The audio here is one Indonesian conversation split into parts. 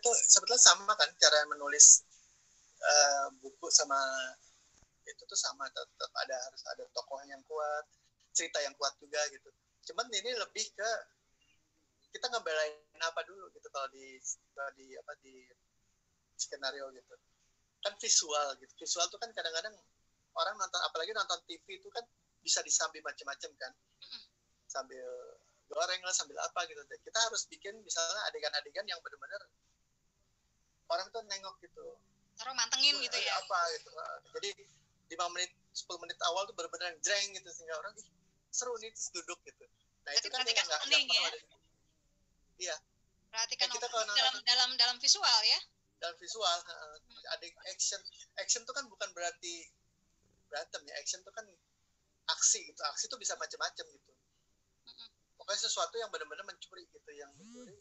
tuh sebetulnya sama kan cara menulis buku sama itu tuh sama, tetap harus ada tokoh yang kuat, cerita yang kuat juga gitu. Cuman ini lebih ke kita ngebelain apa dulu gitu kalau di skenario gitu. Kan visual gitu. Visual tuh kan kadang-kadang orang nonton, apalagi nonton TV itu kan bisa disambil macam-macam kan. Sambil goreng lah, sambil apa gitu. Kita harus bikin misalnya adegan-adegan yang benar-benar orang tuh nengok gitu. Orang mantengin gitu ya. Apa gitu. Jadi 5 menit 10 menit awal tuh benar-benar jreng gitu sehingga orang seru nih terus duduk gitu. Nah, itu kan yang enggak ya. Iya. Perhatikan kita dalam visual ya. Dalam visual ada action tuh kan bukan berarti berantem ya. Action tuh kan aksi gitu. Aksi tuh bisa macam-macam gitu. Pokoknya sesuatu yang benar-benar mencuri gitu, yang mencuri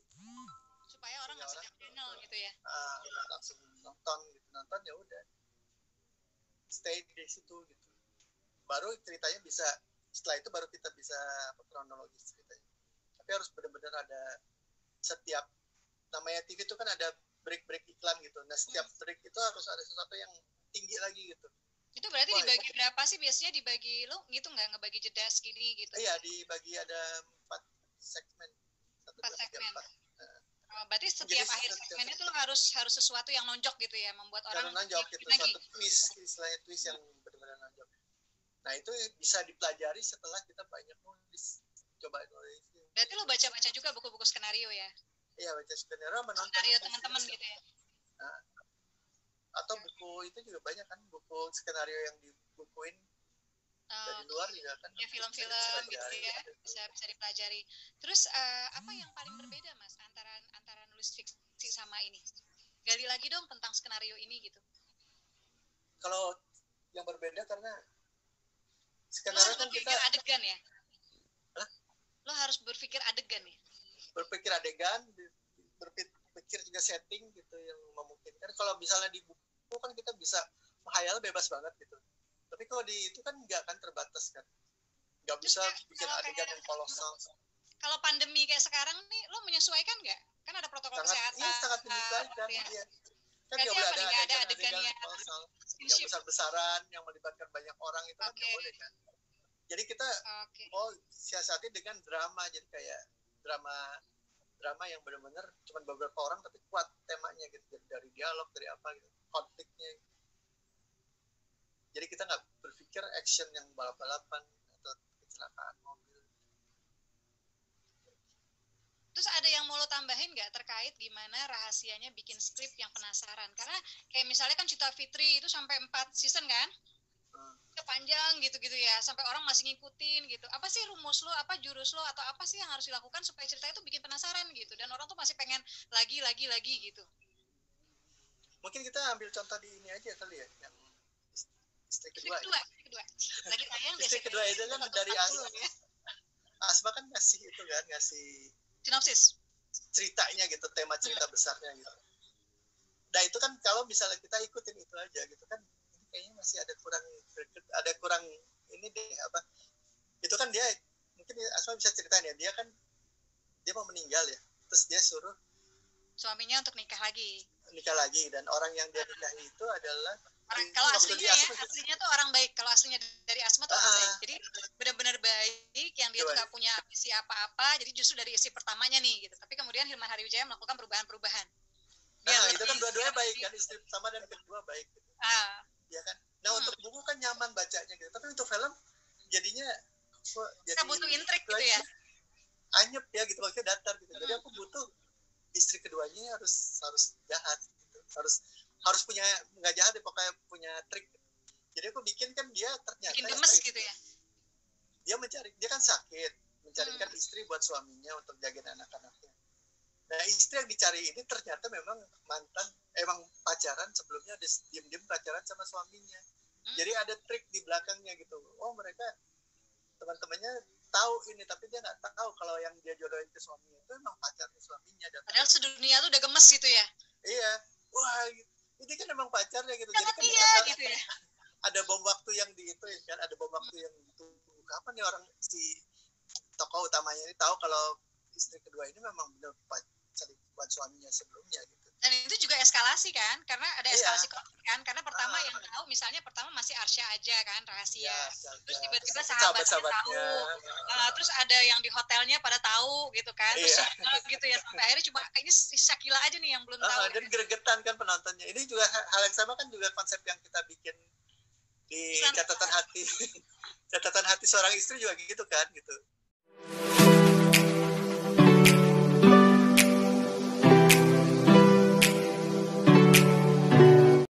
supaya orang langsung channel gitu ya. Langsung nonton ya udah. Stay di situ gitu. Baru ceritanya bisa, setelah itu baru kita bisa kronologis ceritanya. Tapi harus benar-benar ada setiap, namanya TV itu kan ada break-break iklan gitu. Nah setiap break itu harus ada sesuatu yang tinggi lagi gitu. Itu berarti dibagi berapa sih biasanya, dibagi lo gitu nggak, ngebagi jeda segini gitu? Iya, dibagi ada 4 segmen. 4 segmen. Berarti setiap akhir segmen itu lo harus sesuatu yang nonjok gitu ya, membuat orang nonjok gitu, satu twist, istilahnya twist yang benar-benar nonjok. Nah itu bisa dipelajari setelah kita banyak nulis, coba nulis. Berarti lo baca-baca juga buku-buku skenario ya? Iya, baca skenario, menonton skenario teman-teman gitu ya. Nah, atau buku itu juga banyak kan, buku skenario yang dibukuin dari luar juga kan. Ya, film-film gitu ya, bisa dipelajari. Terus apa yang paling berbeda Mas antara nulis fiksi sama ini? Gali lagi dong tentang skenario ini gitu. Kalau yang berbeda karena skenario kan kita adegan ya. Lo harus berpikir adegan ya. Berpikir adegan, berpikir juga setting gitu yang memungkinkan. Kalau misalnya di buku kan kita bisa menghayal bebas banget gitu. Tapi kalau di itu kan nggak akan terbatas kan. Nggak bisa bikin adegan yang kolosal. Kalau pandemi kayak sekarang nih, lo menyesuaikan nggak? Kan ada protokol kesehatan. Iya, sangat menyesuaikan. Iya. Kan nggak boleh ada adegan yang kolosal. Yang besar-besaran, yang melibatkan banyak orang itu kan nggak boleh kan. Jadi kita siasati dengan drama, jadi kayak drama yang benar-benar cuma beberapa orang tapi kuat temanya gitu, jadi dari dialog, dari apa gitu, konfliknya gitu. Jadi kita nggak berpikir action yang balap-balapan atau kecelakaan mobil. Terus ada yang mau lo tambahin nggak terkait gimana rahasianya bikin skrip yang penasaran? Karena kayak misalnya kan Cita Fitri itu sampai 4 season kan? Panjang gitu-gitu ya, sampai orang masih ngikutin gitu. Apa sih rumus lo, apa jurus lo, atau apa sih yang harus dilakukan supaya cerita itu bikin penasaran gitu, dan orang tuh masih pengen lagi gitu. Mungkin kita ambil contoh di ini aja kali ya, yang istri kedua. Lagi tayang istri kedua itu kan dari Asma kan ngasih sinopsis ceritanya gitu, tema cerita besarnya gitu. Nah itu kan kalau misalnya kita ikutin itu aja gitu kan, kayaknya masih ada kurang ini deh apa, itu kan dia mungkin Asma bisa ceritain ya, dia mau meninggal ya, terus dia suruh suaminya untuk nikah lagi, dan orang yang dia nikahi itu adalah kalau aslinya tuh orang baik. Kalau aslinya dari Asma tuh orang baik, jadi benar-benar baik, yang dia tuh nggak punya isi apa-apa, jadi justru dari isi pertamanya nih gitu. Tapi kemudian Hilman Hariwijaya melakukan perubahan. Itu kan dua-duanya baik kan, istri pertama dan kedua baik gitu. Ya kan. Nah untuk buku kan nyaman bacanya gitu, tapi untuk film jadinya kita butuh intrik gitu ya, anyep ya gitu, maksudnya datar gitu. Jadi aku butuh istri keduanya harus jahat gitu. harus punya, nggak jahat ya, pokoknya punya trik gitu. Jadi aku bikin kan dia ternyata bikin gemes gitu ya, dia kan sakit, mencarikan istri buat suaminya untuk jagain anak-anaknya. Nah istri yang dicari ini ternyata memang emang pacaran sebelumnya, udah diem-diem pacaran sama suaminya. Jadi ada trik di belakangnya gitu. Oh mereka teman-temannya tahu ini, tapi dia nggak tahu kalau yang dia jodohin ke suaminya itu emang pacarnya suaminya. Padahal sedunia tuh udah gemes gitu ya. Iya, wah ini kan emang pacarnya gitu. Jadi kan dia gitu ya. Ada bom waktu yang kan, ada bom waktu yang ditunggu. Kapan nih orang si tokoh utamanya ini tahu kalau istri kedua ini memang benar buat suaminya sebelumnya gitu. Dan itu juga eskalasi kan, karena ada eskalasi konflik kan, karena pertama yang tahu misalnya pertama masih Arsya aja kan rahasia, terus tiba-tiba sahabatnya tahu, terus ada yang di hotelnya pada tahu gitu kan, terus gitu ya, sampai akhirnya cuma kayaknya si Shakila aja nih yang belum tahu. Dan gregetan kan penontonnya. Ini juga hal yang sama kan, juga konsep yang kita bikin di catatan hati. Catatan hati seorang istri juga gitu kan gitu.